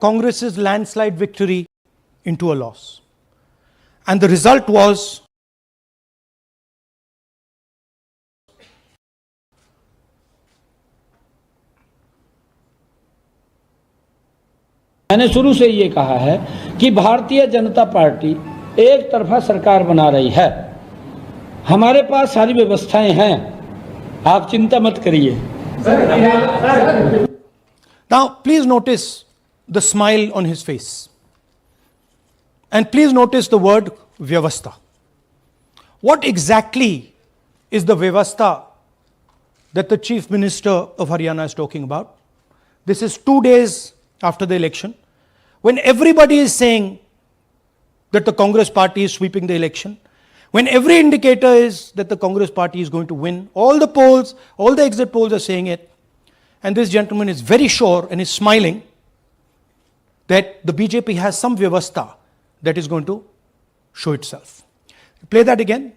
Congress's landslide victory into a loss. And the result was मैंने शुरू से ये कहा है कि भारतीय जनता पार्टी एक तरफा सरकार बना रही है। हमारे पास सारी व्यवस्थाएं हैं, आप चिंता मत करिए। Now please notice the smile on his face. And please notice the word vyavastha. What exactly is the vyavastha that the Chief Minister of Haryana is talking about? This is 2 days after the election, when everybody is saying that the Congress party is sweeping the election, when every indicator is that the Congress party is going to win, all the polls, all the exit polls are saying it, and this gentleman is very sure and is smiling that the BJP has some vyavastha that is going to show itself. Play that again.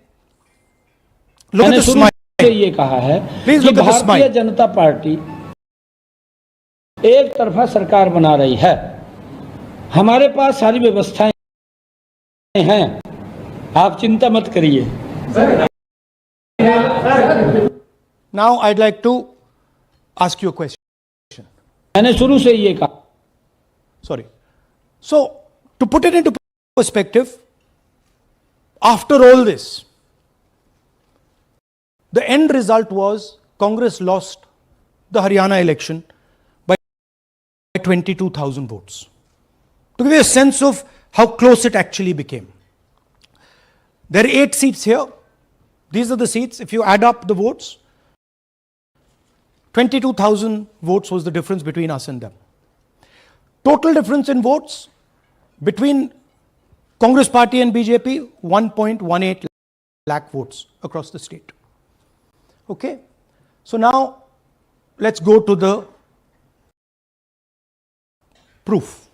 Look at the smile. ये कहा है Please look at the smile. Bharatiya Janata party एक तरफा सरकार बना रही है। हमारे पास सारी व्यवस्थाएं हैं, आप चिंता मत करिए। Now I'd like to ask you a question. मैंने शुरू से ये कहा। Sorry. So, to put it into perspective, after all this, the end result was Congress lost the Haryana election by 22,000 votes. To give you a sense of how close it actually became. There are 8 seats here. These are the seats. If you add up the votes, 22,000 votes was the difference between us and them. Total difference in votes between Congress party and BJP, 1.18 lakh votes across the state. Okay. So now let's go to the proof.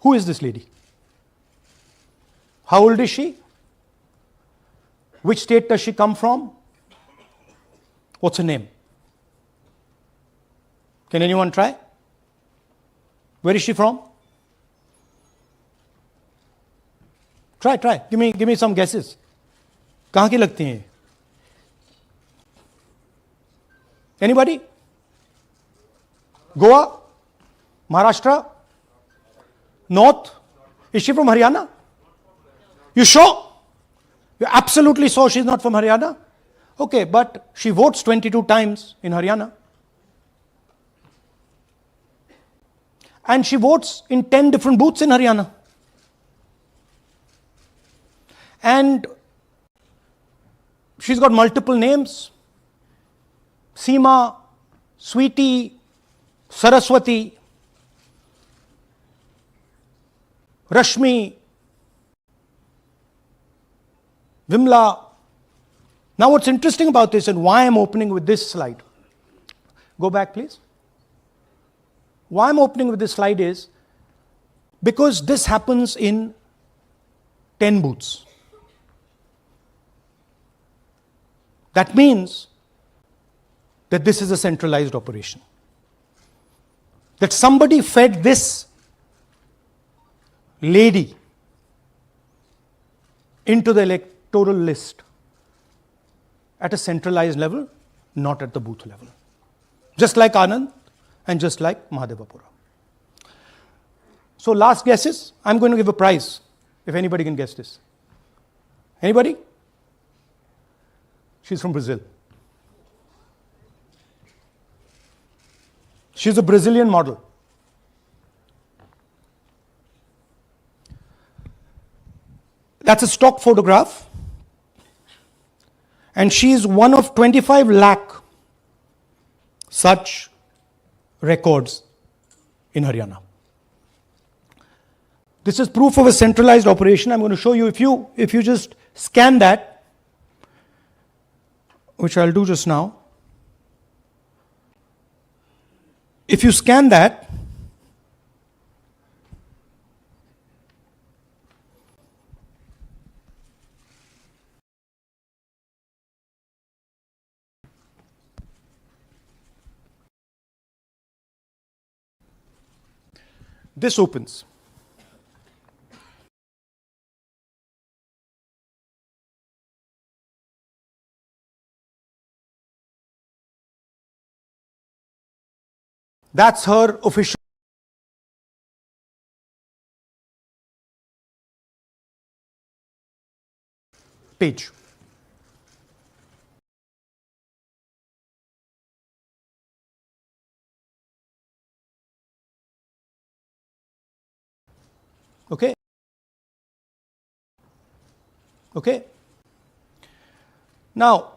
Who is this lady? How old is she? Which state does she come from? What's her name? Can anyone try? Where is she from? Try. Give me some guesses. कहाँ की लगती हैं? Anybody? Goa? Maharashtra? North? Is she from Haryana? You sure? You're absolutely sure she's not from Haryana? Okay, but she votes 22 times in Haryana. And she votes in 10 different booths in Haryana. And she's got multiple names. Seema, Sweetie, Saraswati, Rashmi, Vimla. Now what's interesting about this and why I'm opening with this slide. Go back please. Why I'm opening with this slide is because this happens in 10 booths. That means that this is a centralized operation. That somebody fed this lady into the electoral list at a centralized level, not at the booth level. Just like Anand and just like Mahadevapura. So last guesses, I'm going to give a prize if anybody can guess this. Anybody? She's from Brazil. She's a Brazilian model. That's a stock photograph. And she's one of 25 lakh such records in Haryana. This is proof of a centralized operation. I'm going to show you, if you just scan that, which I'll do just now. If you scan that, this opens. That's her official page. Okay? Okay? Now,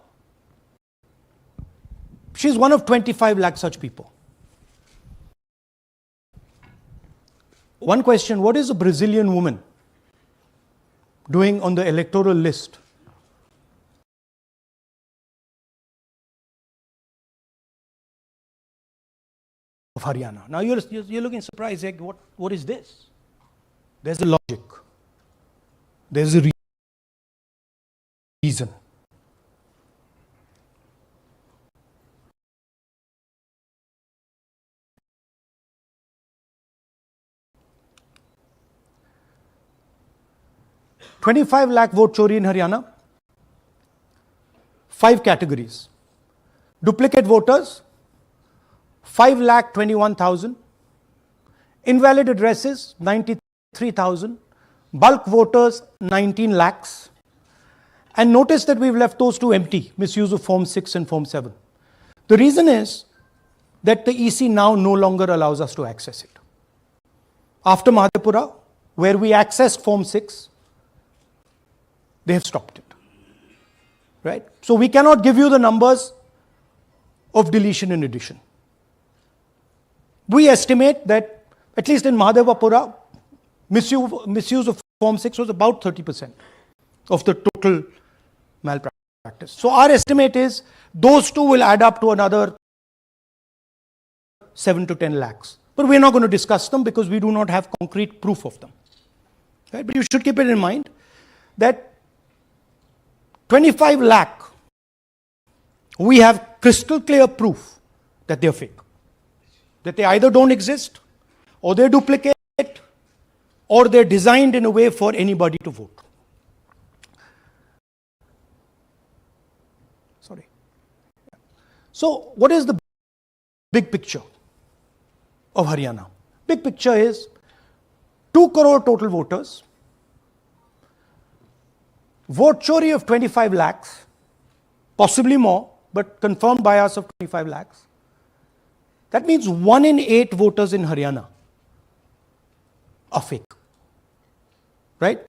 she's one of 25 lakh such people. One question, what is a Brazilian woman doing on the electoral list of Haryana? Now you're looking surprised, like, what is this? There's a logic. There's a reason. $25 lakh vote chori in Haryana. 5 categories. Duplicate voters, 5,21,000. Invalid addresses, 93,000. Bulk voters, 19 lakhs. And notice that we've left those two empty, misuse of Form 6 and Form 7. The reason is that the EC now no longer allows us to access it. After Madhepura, where we accessed Form 6, they have stopped it. Right? So we cannot give you the numbers of deletion and addition. We estimate that, at least in Mahadevapura, misuse of Form 6 was about 30% of the total malpractice. So our estimate is those two will add up to another 7 to 10 lakhs. But we're not going to discuss them because we do not have concrete proof of them. Right? But you should keep it in mind that 25 lakh, we have crystal clear proof that they're fake. That they either don't exist, or they're duplicate, or they're designed in a way for anybody to vote. Sorry. So, what is the big picture of Haryana? Big picture is 2 crore total voters, vote chori of 25 lakhs, possibly more, but confirmed bias of 25 lakhs. That means 1 in 8 voters in Haryana are fake. Right?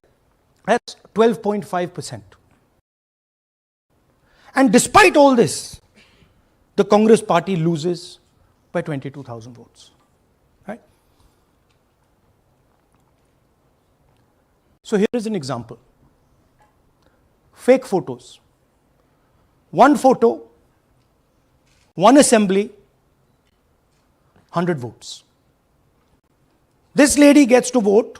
That's 12.5%. And despite all this, the Congress party loses by 22,000 votes. Right? So here is an example. Fake photos. 1 photo, 1 assembly, 100 votes. This lady gets to vote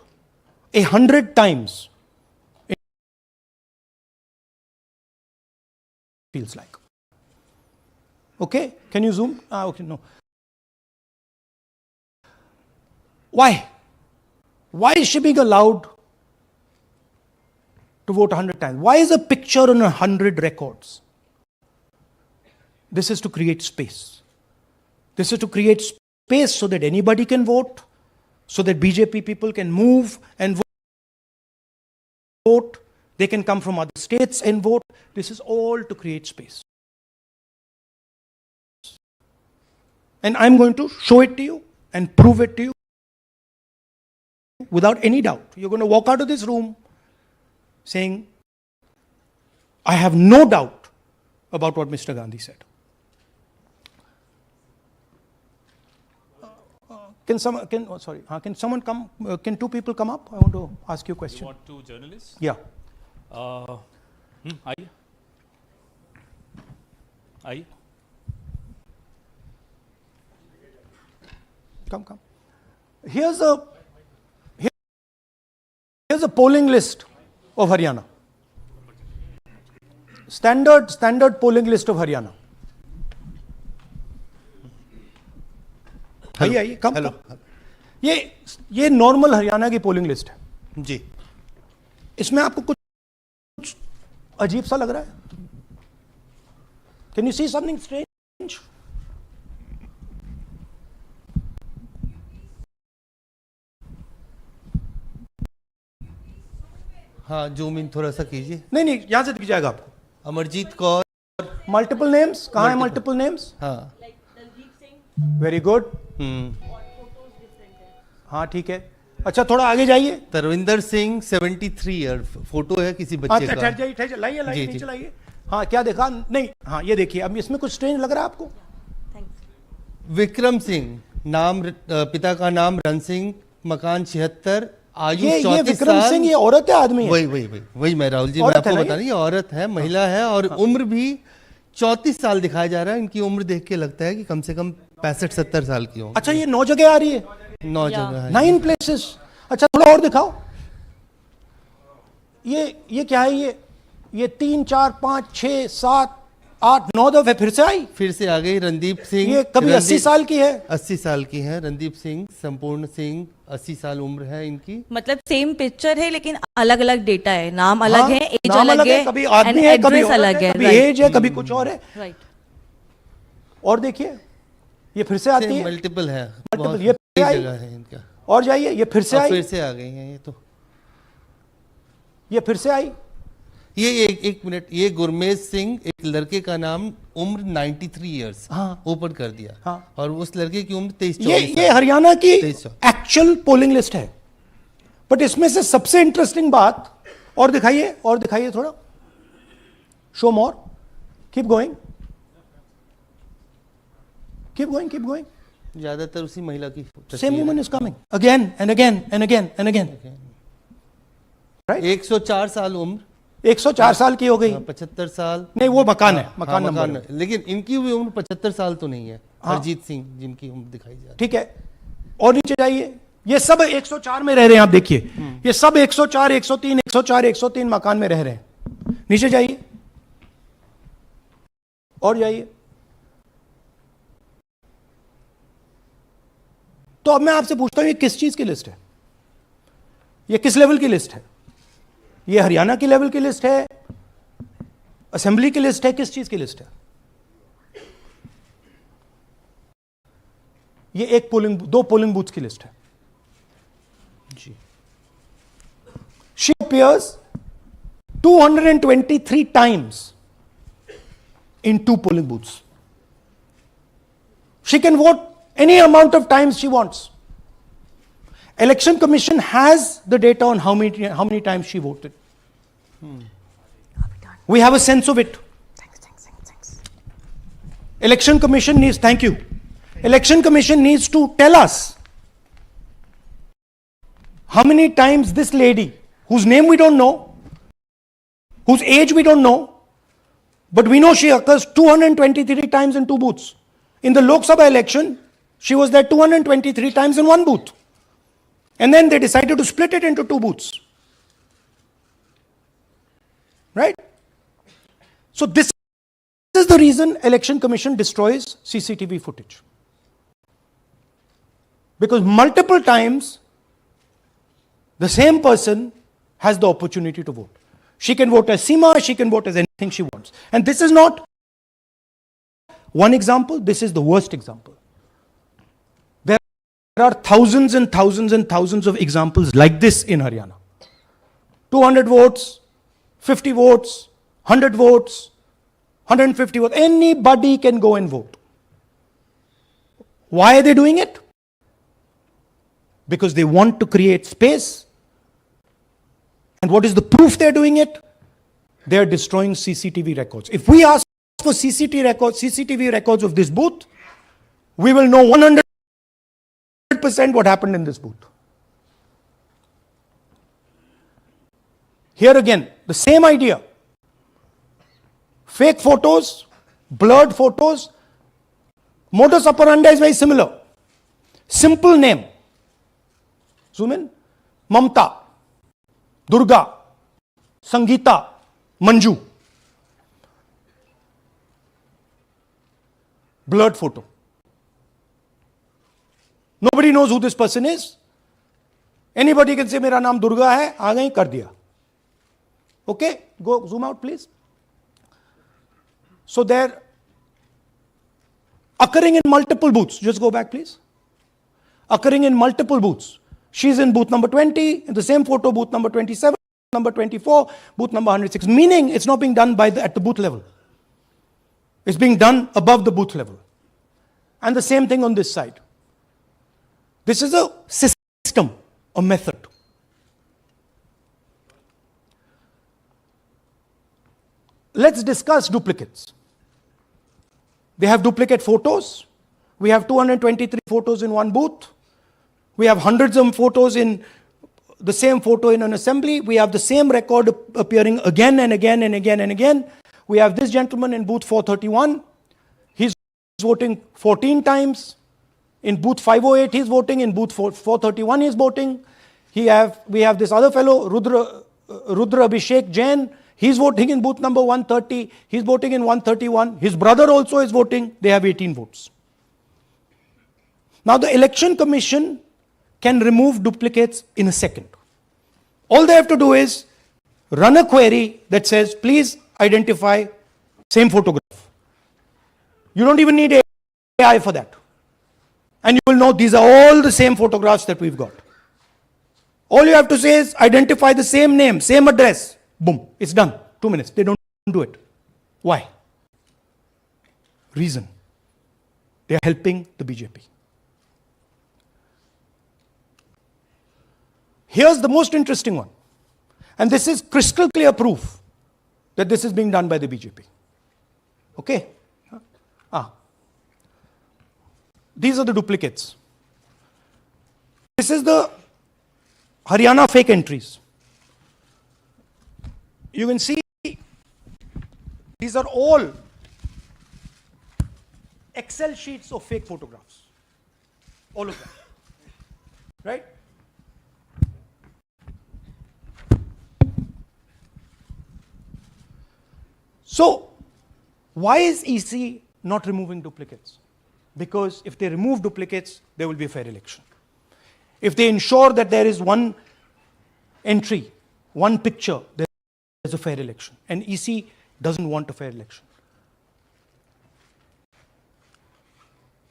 100 times. It feels like. Okay? Can you zoom? Okay, no. Why? Why is she being allowed to vote 100 times? Why is a picture on 100 records? This is to create space. This is to create space so that anybody can vote, so that BJP people can move and vote. They can come from other states and vote. This is all to create space. And I'm going to show it to you and prove it to you without any doubt. You're going to walk out of this room saying, I have no doubt about what Mr. Gandhi said. Can someone come? Can 2 people come up? I want to ask you a question. You want 2 journalists? Yeah. Aye. Aye. Come. Here's a polling list of Haryana. Standard polling list of Haryana. Come. Hello. ये normal Haryana की polling list है जी। इसमें आपको कुछ अजीब सा लग रहा है? Can you see something strange? हाँ, जूम इन थोड़ा सा कीजिए। नहीं यहां से दिख जाएगा आपको। अमरजीत कौर, मल्टीपल नेम्स, कहां है मल्टीपल नेम्स? हाँ, वेरी गुड। हाँ ठीक है। अच्छा थोड़ा आगे जाइए। तरविंदर सिंह 73 ईयर, फोटो है किसी बच्चे का। ठहर जाइए, लाइए जी, नीचे जी। लाइए। हाँ क्या देखा? नहीं, हाँ ये देखिए, अब इसमें कुछ स्ट्रेंज लग रहा है आपको? विक्रम सिंह, नाम पिता का नाम रण सिंह, मकान 76, आयु ये 34 विक्रम साल। सिंह ये औरत है आदमी है? वही मैं राहुल जी, मैं औरत आपको है ना बता रही, ये औरत है, महिला है, और उम्र भी 34 साल दिखाया जा रहा है। इनकी उम्र देख के लगता है कि कम से कम 65-70 साल की हो। अच्छा ये 9 जगह आ रही है? 9 जगह है। 9 प्लेसेस। अच्छा थोड़ा और दिखाओ। ये क्या है? ये 3 4 5 6 7 8 9 दफे फिर से आई। फिर से आ गई। रणदीप सिंह, ये कभी 80 साल की है? 80 साल की है। रणदीप सिंह, संपूर्ण सिंह, 80 साल उम्र है इनकी। मतलब सेम पिक्चर है लेकिन अलग अलग डेटा है, नाम अलग है, एज नाम अलग है, कभी आदमी है, कभी औरत अलग है, कभी एज है, कभी कुछ और है। राइट। और देखिए ये फिर से आती है। मल्टीपल है, Multiple, बहुत ये कई आई। जगह है इनका। और जाइए, ये फिर से अब आई। फिर से आ गई हैं ये तो। ये फिर से आई। ये एक मिनट, ये गुरमेज सिंह, एक लड़के का नाम, उम्र 93 इयर्स, हाँ। ओपन कर दिया। हाँ। और उस लड़के की उम्र 23 ये हरियाणा की 23 एक्चुअल पोलिंग लिस्ट है। बट इसमें से सबसे इंटरेस्टिंग बात, और दिखाइए थोड़ा, शो मोर, कीप गोइंग, ज्यादातर उसी महिला की same woman is coming again and again. Right. 104 साल उम्र, 104 साल की हो गई। 75 साल। नहीं वो मकान है, हाँ, मकान नंबर मकान है। लेकिन इनकी भी उम्र 75 साल तो नहीं है। हाँ। हरजीत सिंह जिनकी उम्र दिखाई जा रही है। ठीक है। और नीचे जाइए, ये सब 104 में रह रहे हैं। आप देखिए ये सब 104 103 104 103 मकान में रह रहे हैं। नीचे जाइए और जाइए। तो अब मैं आपसे पूछता हूं ये किस चीज की लिस्ट है? ये किस लेवल की लिस्ट है? ये हरियाणा की लेवल की लिस्ट है, असेंबली की लिस्ट है, किस चीज की लिस्ट है? ये दो पोलिंग बूथ की लिस्ट है जी। She appears 223 times in 2 polling booths. She can vote any amount of times she wants. Election Commission has the data on how many times she voted. We have a sense of it. Election Commission needs, thank you. Election Commission needs to tell us how many times this lady, whose name we don't know, whose age we don't know, but we know she occurs 223 times in 2 booths. In the Lok Sabha election, she was there 223 times in 1 booth. And then they decided to split it into 2 booths. Right? So this is the reason Election Commission destroys CCTV footage. Because multiple times, the same person has the opportunity to vote. She can vote as Seema, she can vote as anything she wants. And this is not one example, this is the worst example. There are thousands and thousands and thousands of examples like this in Haryana. 200 votes, 50 votes, 100 votes, 150 votes. Anybody can go and vote. Why are they doing it? Because they want to create space. And what is the proof they're doing it? They're destroying CCTV records. If we ask for CCTV records of this booth, we will know 100% what happened in this booth. Here again, the same idea. Fake photos, blurred photos. Modus operandi is very similar. Simple name. Zoom in. Mamta, Durga, Sangeeta, Manju. Blurred photo. Nobody knows who this person is. Anybody can say, मेरा नाम दुर्गा है, आ गई, कर दिया. Okay, go zoom out, please. So they're occurring in multiple booths. Just go back, please. Occurring in multiple booths. She's in booth number 20, in the same photo, booth number 27, number 24, booth number 106. Meaning, it's not being done at the booth level. It's being done above the booth level. And the same thing on this side. This is a system, a method. Let's discuss duplicates. They have duplicate photos. We have 223 photos in one booth. We have hundreds of photos in the same photo in an assembly. We have the same record appearing again and again and again and again. We have this gentleman in booth 431. He's voting 14 times. In booth 508, he's voting. In booth 431, he's voting. We have this other fellow, Rudra Abhishek Jain. He's voting in booth number 130. He's voting in 131. His brother also is voting. They have 18 votes. Now, the Election Commission can remove duplicates in a second. All they have to do is run a query that says, please identify same photograph. You don't even need AI for that. And you will know these are all the same photographs that we've got. All you have to say is identify the same name, same address. Boom, it's done. 2 minutes. They don't do it. Why? Reason. They are helping the BJP. Here's the most interesting one. And this is crystal clear proof that this is being done by the BJP. Okay? These are the duplicates. This is the Haryana fake entries. You can see these are all Excel sheets of fake photographs. All of them. Right? So, why is EC not removing duplicates? Because if they remove duplicates, there will be a fair election. If they ensure that there is one entry, one picture, there is a fair election. And EC doesn't want a fair election.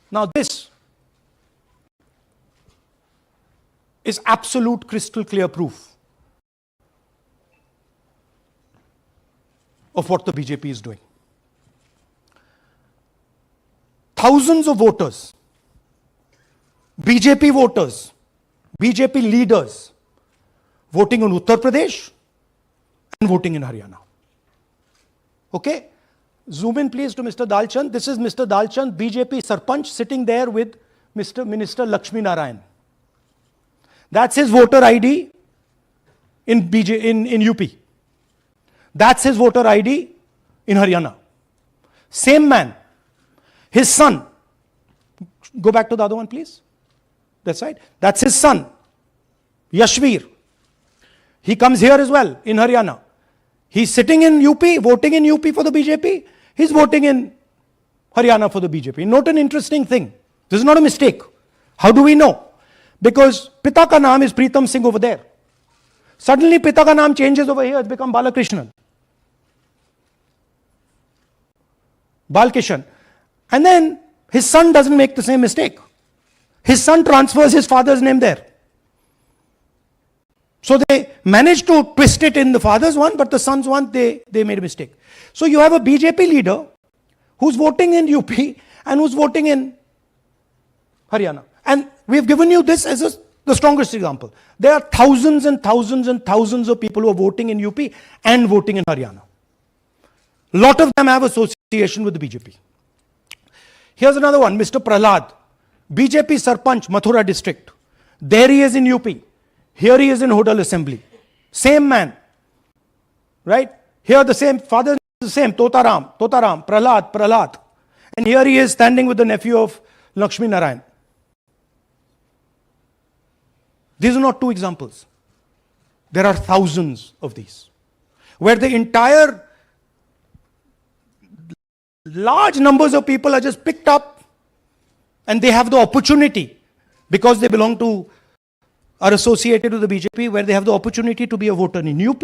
Now this is absolute crystal clear proof of what the BJP is doing. Thousands of voters, BJP voters, BJP leaders voting in Uttar Pradesh and voting in Haryana. Okay? Zoom in please to Mr. Dalchand. This is Mr. Dalchand, BJP Sarpanch, sitting there with Mr. Minister Lakshmi Narayan. That's his voter ID in UP. That's his voter ID in Haryana. Same man. His son, go back to the other one, please. That's right. That's his son, Yashveer. He comes here as well in Haryana. He's sitting in UP, voting in UP for the BJP. He's voting in Haryana for the BJP. Note an interesting thing. This is not a mistake. How do we know? Because Pita ka naam is Pritam Singh over there. Suddenly Pita ka naam changes over here. It's become Balakrishnan. Balkishan. And then his son doesn't make the same mistake. His son transfers his father's name there. So they managed to twist it in the father's one, but the son's one, they made a mistake. So you have a BJP leader who's voting in UP and who's voting in Haryana. And we've given you this as the strongest example. There are thousands and thousands and thousands of people who are voting in UP and voting in Haryana. A lot of them have association with the BJP. Here's another one, Mr. Prahlad, BJP Sarpanch, Mathura district. There he is in UP. Here he is in Hodal Assembly. Same man. Right? Here the same, father is the same, Totaram, Prahlad. And here he is standing with the nephew of Lakshmi Narayan. These are not two examples. There are thousands of these. Where the entire large numbers of people are just picked up and they have the opportunity. because they belong to, are associated with the BJP, where they have the opportunity to be a voter in UP,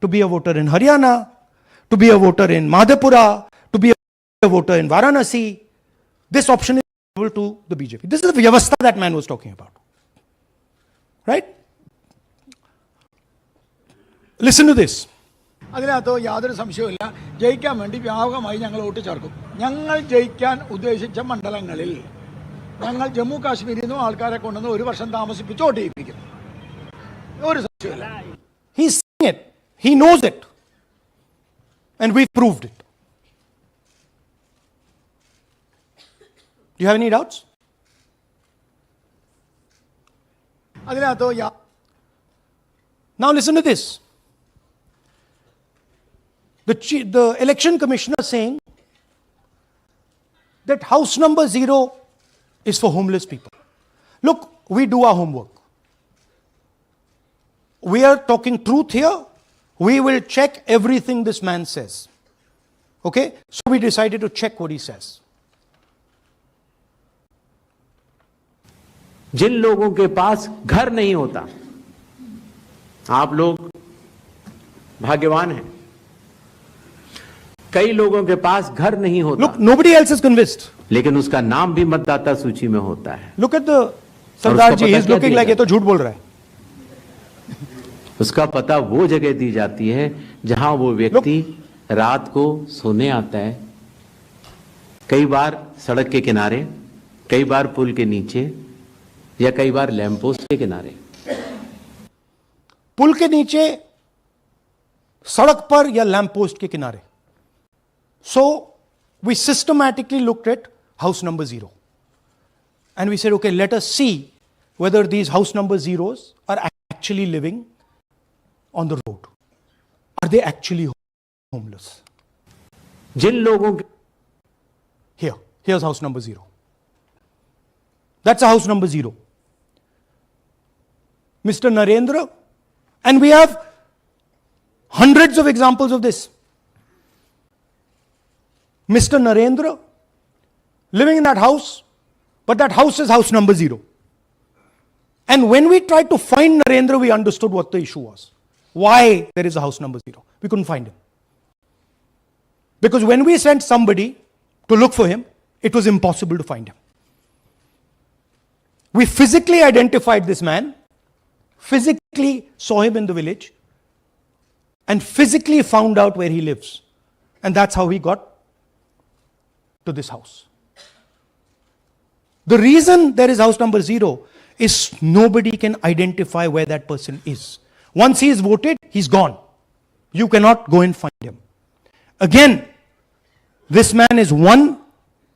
to be a voter in Haryana, to be a voter in Madhepura, to be a voter in Varanasi. This option is available to the BJP. This is the vyavastha that man was talking about. Right? Listen to this. അതിനകത്ത് യാതൊരു സംശയവുമില്ല. ജയിക്കാൻ വേണ്ടി വ്യാപകമായി ഞങ്ങൾ vote ചേർക്കും. ഞങ്ങൾ ജയിക്കാൻ ഉദ്ദേശിച്ച മണ്ഡലങ്ങളിൽ ഞങ്ങൾ ജമ്മു കാശ്മീരിൽ നിന്നും ആൾക്കാരെ കൊണ്ടുവന്ന് ഒരു വർഷം താമസിപ്പിച്ച് വോട്ട് ചെയ്യിപ്പിക്കും. ഒരു സംശയവുമില്ല. He's saying it. He knows it. And we've proved it. Do you have any doubts? അതിനകത്ത് Now listen to this. The election commissioner saying that house number 0 is for homeless people. Look, we do our homework. We are talking truth here. We will check everything this man says. Okay? So we decided to check what he says. जिन लोगों के पास घर नहीं होता, आप लोग भाग्यवान हैं. कई लोगों के पास घर नहीं होता. Look, nobody else is convinced. लेकिन उसका नाम भी मतदाता सूची में होता है. Look at the Sardar ji. He's looking like ये तो झूठ बोल रहा है. उसका पता वो जगह दी जाती है जहां वो व्यक्ति रात को सोने आता है. कई बार सड़क के किनारे, कई बार पुल के नीचे, या कई बार लैंप पोस्ट के किनारे. पुल के नीचे, सड़क पर या लैंप पोस्ट के किनारे. So we systematically looked at house number 0. And we said, okay, let us see whether these house number 0s are actually living on the road. Are they actually homeless? जिन लोगों के Here's house number 0. That's a house number 0. Mr. Narendra, and we have hundreds of examples of this. Mr. Narendra living in that house, but that house is house number 0. And when we tried to find Narendra, we understood what the issue was. Why there is a house number 0. We couldn't find him. Because when we sent somebody to look for him, it was impossible to find him. We physically identified this man, physically saw him in the village, and physically found out where he lives. And that's how we got to this house. The reason there is house number 0 is nobody can identify where that person is. Once he is voted, he's gone. You cannot go and find him. Again, this man is one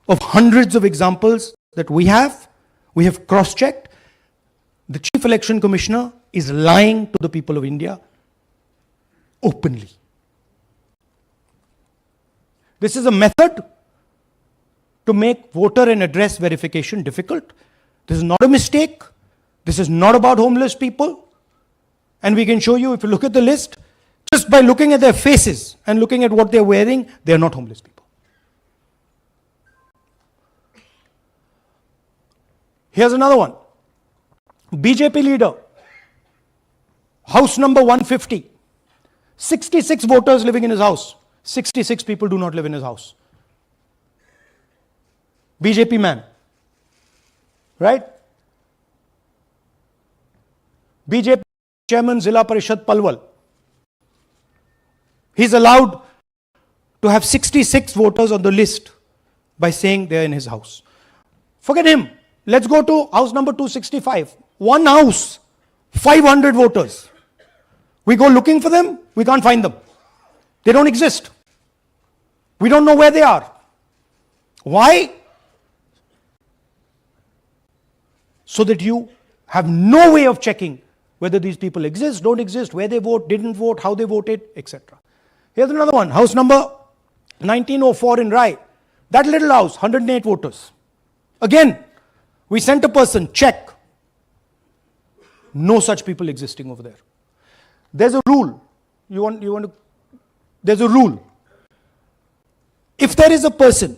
of hundreds of examples that we have. We have cross-checked. The Chief Election Commissioner is lying to the people of India openly. This is a method to make voter and address verification difficult. This is not a mistake. This is not about homeless people. And we can show you, if you look at the list, just by looking at their faces and looking at what they're wearing, they're not homeless people. Here's another one. BJP leader, house number 150. 66 voters living in his house. 66 people do not live in his house. BJP man. Right? BJP chairman Zilla Parishad Palwal. He's allowed to have 66 voters on the list by saying they're in his house. Forget him. Let's go to house number 265. One house, 500 voters. We go looking for them, we can't find them. They don't exist. We don't know where they are. Why? So that you have no way of checking whether these people exist, don't exist, where they vote, didn't vote, how they voted, etc. Here's another one. House number 1904 in Rai. That little house, 108 voters. Again, we sent a person, check. No such people existing over there. There's a rule. You want to, there's a rule. If there is a person,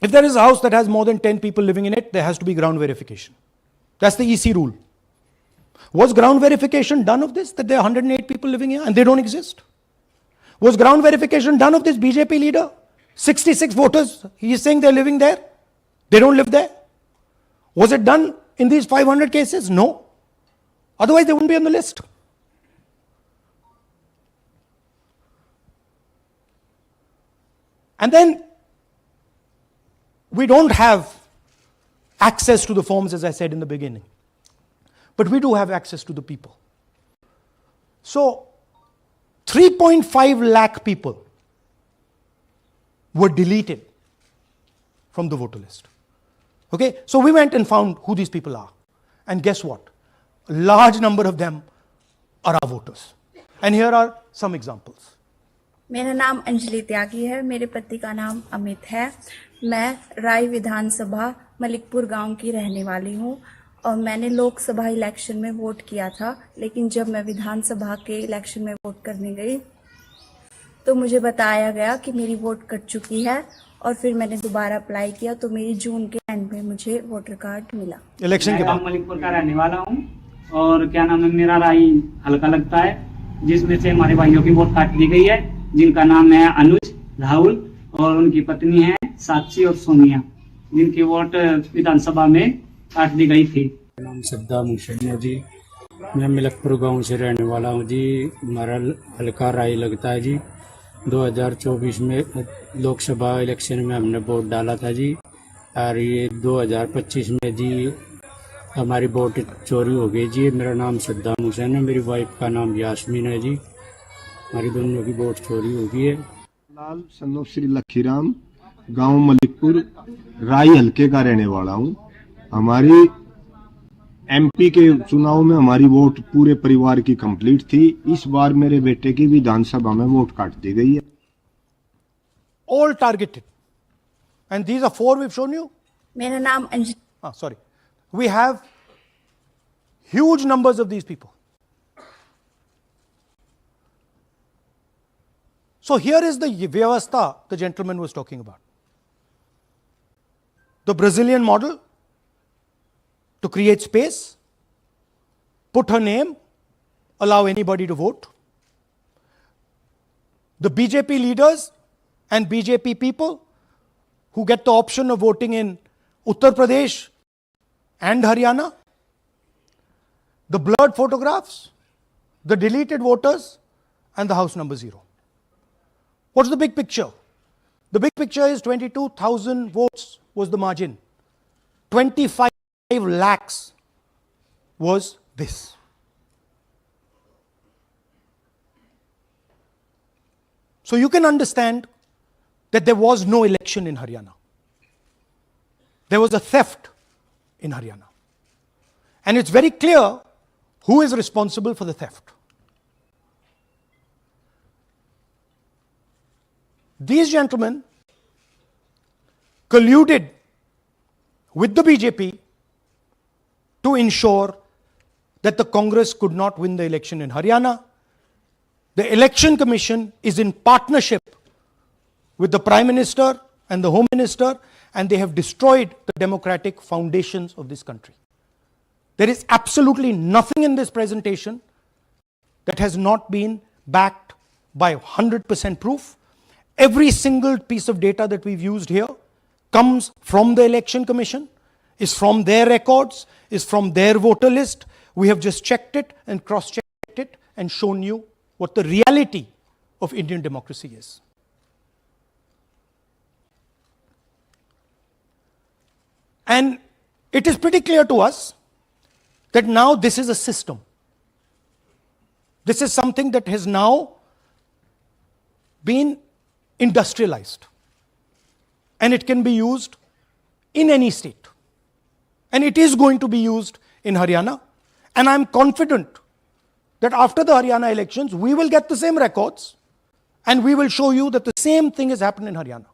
if there is a house that has more than 10 people living in it, there has to be ground verification. That's the EC rule. Was ground verification done of this, that there are 108 people living here and they don't exist? Was ground verification done of this BJP leader? 66 voters, he is saying they're living there. They don't live there. Was it done in these 500 cases? No. Otherwise, they wouldn't be on the list. And then we don't have access to the forms, as I said in the beginning. But we do have access to the people. So, 3.5 lakh people were deleted from the voter list. Okay, so we went and found who these people are. And guess what? A large number of them are our voters. And here are some examples. मेरा नाम अंजलि त्यागी है, मेरे पति का नाम अमित है। मैं राय विधानसभा मलिकपुर गांव की रहने वाली हूं और मैंने लोकसभा इलेक्शन में वोट किया था, लेकिन जब मैं विधानसभा के इलेक्शन में वोट करने गई तो मुझे बताया गया कि मेरी वोट कट चुकी है और फिर मैंने दोबारा अप्लाई किया तो मेरी जून के एंड में मुझे वोटर कार्ड मिला। इलेक्शन के बाद मलिकपुर का रहने वाला हूँ और क्या नाम है, मेरा राय हल्का लगता है, जिसमें से हमारे भाइयों की वोट काट दी गई है, जिनका नाम है अनुज, राहुल और उनकी पत्नी है साक्षी और सोनिया, जिनकी वोट विधानसभा में काट दी गई थी। नाम सद्दाम हुसैन है जी, मैं मलिकपुर गांव से रहने वाला हूं जी। हमारा हल्का राय लगता है जी। 2024 में लोकसभा इलेक्शन में हमने वोट डाला था जी, और ये 2025 में जी हमारी वोट चोरी हो गई जी। मेरा नाम सद्दाम हुसैन है, मेरी वाइफ का नाम यास्मीन है जी। हमारी दोनों की वोट चोरी हो गई है। लाल सन्नो श्री लखीराम, गांव मलिकपुर, राय हल्के का रहने वाला हूं। हमारी एमपी के चुनाव में हमारी वोट पूरे परिवार की कंप्लीट थी। इस बार मेरे बेटे की विधानसभा में वोट काट दी गई है। All targeted. And these are 4 we've shown you. मेरा नाम Anjali. Sorry. We have huge numbers of these people. So here is the vyavastha the gentleman was talking about. The Brazilian model to create space, put her name, allow anybody to vote. The BJP leaders and BJP people who get the option of voting in Uttar Pradesh and Haryana. The blurred photographs, the deleted voters, and the house number 0. What's the big picture? The big picture is 22,000 votes was the margin. 25 lakhs was this. So you can understand that there was no election in Haryana. There was a theft in Haryana. And it's very clear who is responsible for the theft. These gentlemen colluded with the BJP to ensure that the Congress could not win the election in Haryana. The Election Commission is in partnership with the Prime Minister and the Home Minister, and they have destroyed the democratic foundations of this country. There is absolutely nothing in this presentation that has not been backed by 100% proof. Every single piece of data that we've used here comes from the Election Commission, is from their records, is from their voter list. We have just checked it and cross-checked it and shown you what the reality of Indian democracy is. And it is pretty clear to us that now this is a system. This is something that has now been industrialized. And it can be used in any state. And it is going to be used in Haryana. And I'm confident that after the Haryana elections, we will get the same records and we will show you that the same thing has happened in Haryana.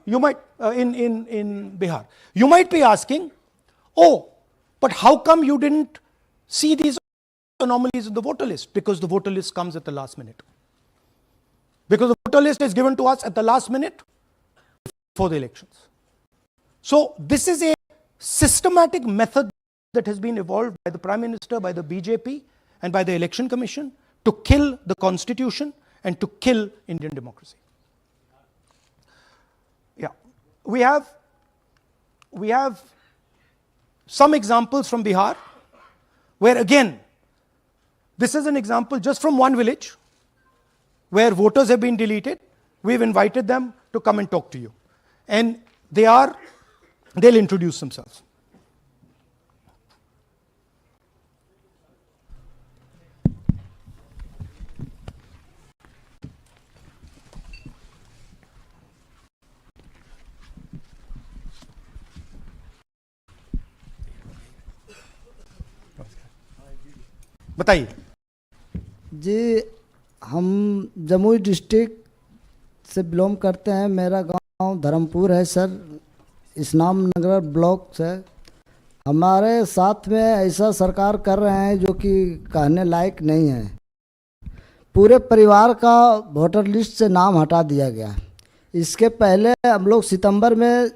You might, in Bihar. You might be asking, oh, but how come you didn't see these anomalies in the voter list? Because the voter list comes at the last minute. Because the voter list is given to us at the last minute before the elections. So this is a systematic method that has been evolved by the Prime Minister, by the BJP, and by the Election Commission to kill the Constitution and to kill Indian democracy. Yeah, we have some examples from Bihar, where again, this is an example just from one village, where voters have been deleted. We've invited them to come and talk to you. And they'll introduce themselves. बताइए जी। हम Jamui district से belong करते हैं। मेरा गांव धर्मपुर है sir, इस्लाम नगर block से। हमारे साथ में ऐसा सरकार कर रहे हैं जो कि कहने लायक नहीं है। पूरे परिवार का वोटर लिस्ट से नाम हटा दिया गया। इसके पहले हम लोग सितंबर में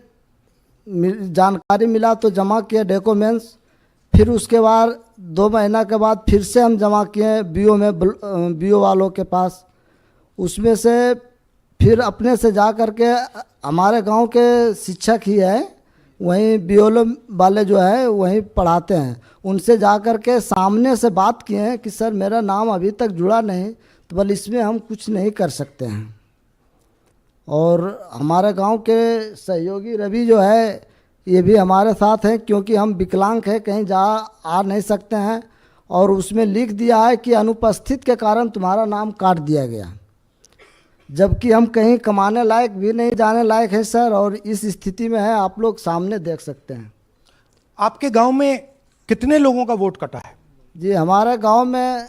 जानकारी मिला तो जमा किए डॉक्यूमेंट्स, फिर उसके बाद 2 महीना के बाद फिर से हम जमा किए बीओ वालों के पास। उसमें से फिर अपने से जा कर के हमारे गांव के शिक्षक ही है, वहीं बीओ वाले जो है वहीं पढ़ाते हैं, उनसे जा कर के सामने से बात किए हैं कि सर मेरा नाम अभी तक जुड़ा नहीं, तो बोले इसमें हम कुछ नहीं कर सकते हैं। और हमारे गांव के सहयोगी रवि जो है ये भी हमारे साथ हैं, क्योंकि हम विकलांग हैं, कहीं आ नहीं सकते हैं। और उसमें लिख दिया है कि अनुपस्थित के कारण तुम्हारा नाम काट दिया गया, जबकि हम कहीं कमाने लायक भी नहीं, जाने लायक है सर। और इस स्थिति में है, आप लोग सामने देख सकते हैं। आपके गांव में कितने लोगों का वोट कटा है? जी हमारे गांव में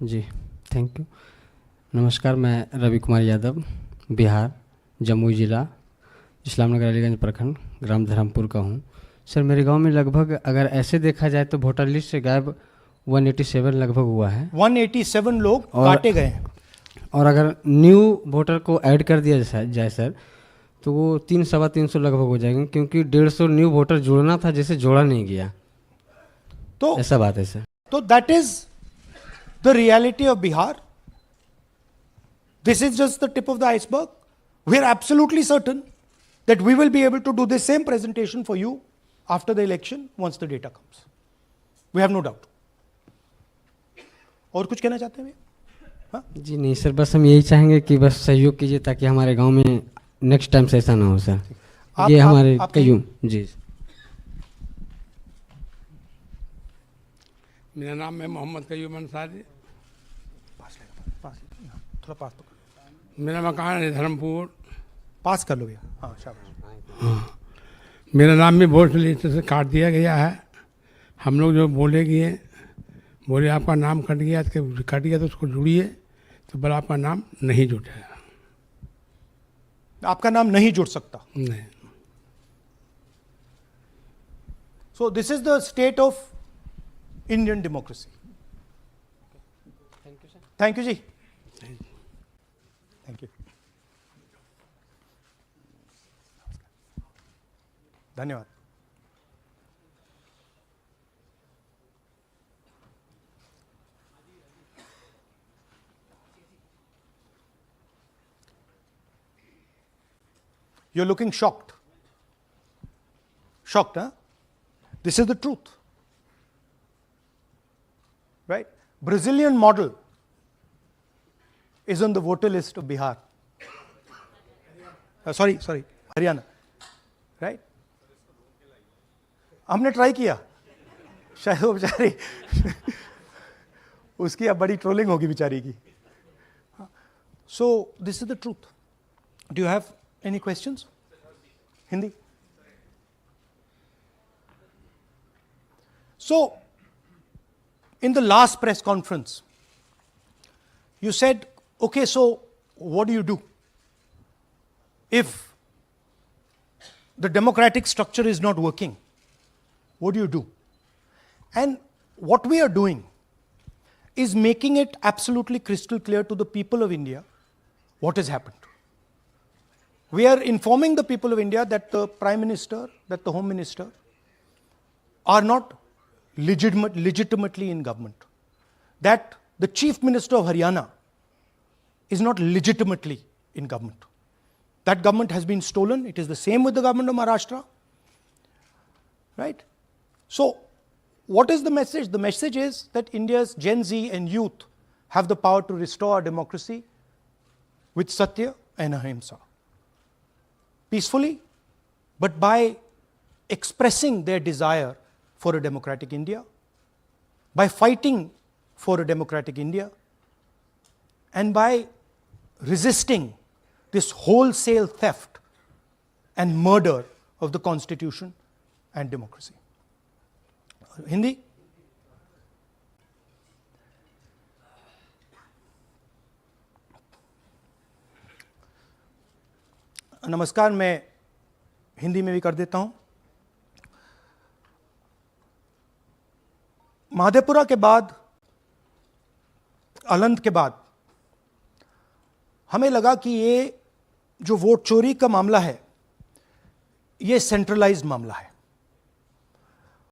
जी थैंक यू। नमस्कार, मैं रवि कुमार यादव, बिहार, जमुई जिला, इस्लामनगर अलीगंज प्रखंड, ग्राम धर्मपुर का हूँ। सर मेरे गांव में लगभग अगर ऐसे देखा जाए तो वोटर लिस्ट से गायब 187 लगभग हुआ है। 187 लोग काटे गए हैं। और अगर न्यू वोटर को ऐड कर दिया जाए सर तो वो 300-325 लगभग हो जाएंगे, क्योंकि 150 न्यू वोटर जोड़ना था जिसे जोड़ा नहीं गया। तो ऐसा बात है सर। तो that is the reality of Bihar. This is just the tip of the iceberg. We are absolutely certain that we will be able to do the same presentation for you after the election once the data comes. We have no doubt. और कुछ कहना चाहते हैं भैया? हाँ जी नहीं sir, बस हम यही चाहेंगे कि बस सहयोग कीजिए ताकि हमारे गांव में नेक्स्ट टाइम से ऐसा ना हो सर। ये हमारे कयूं जी। मेरा नाम है मोहम्मद कयूम अंसारी। थोड़ा पास तो। मेरा मकान है धर्मपुर। पास कर लो भैया। हाँ शाबाश। हाँ, मेरा नाम भी वोटर लिस्ट से काट दिया गया है। हम लोग जो बोले आपका नाम कट गया तो उसको जुड़िए, तो बोला आपका नाम नहीं जुटा है। आपका नाम नहीं जुड़ सकता? नहीं। So this is the state of Indian democracy. Thank you sir. Thank you ji. Thank you. धन्यवाद। You're looking shocked. Shocked, huh? This is the truth. Right? Brazilian model is on the voter list of Bihar. Sorry, Haryana. Right? हमने try किया, शायद वो बेचारी उसकी अब बड़ी trolling होगी बेचारी की। सो this is the truth. Do you have any questions? Hindi. So in the last press conference you said, okay, so what do? If the democratic structure is not working, what do? And what we are doing is making it absolutely crystal clear to the people of India what has happened. We are informing the people of India that the Prime Minister, that the Home Minister are not legitimately in government. That the Chief Minister of Haryana is not legitimately in government. That government has been stolen. It is the same with the government of Maharashtra. Right? So, what is the message? The message is that India's Gen Z and youth have the power to restore our democracy with Satya and Ahimsa. Peacefully, but by expressing their desire for a democratic India, by fighting for a democratic India, and by resisting this wholesale theft and murder of the Constitution and democracy. Hindi? नमस्कार, मैं हिंदी में भी कर देता हूं। महादेपुरा के बाद, अलंद के बाद हमें लगा कि ये जो वोट चोरी का मामला है, ये सेंट्रलाइज्ड मामला है।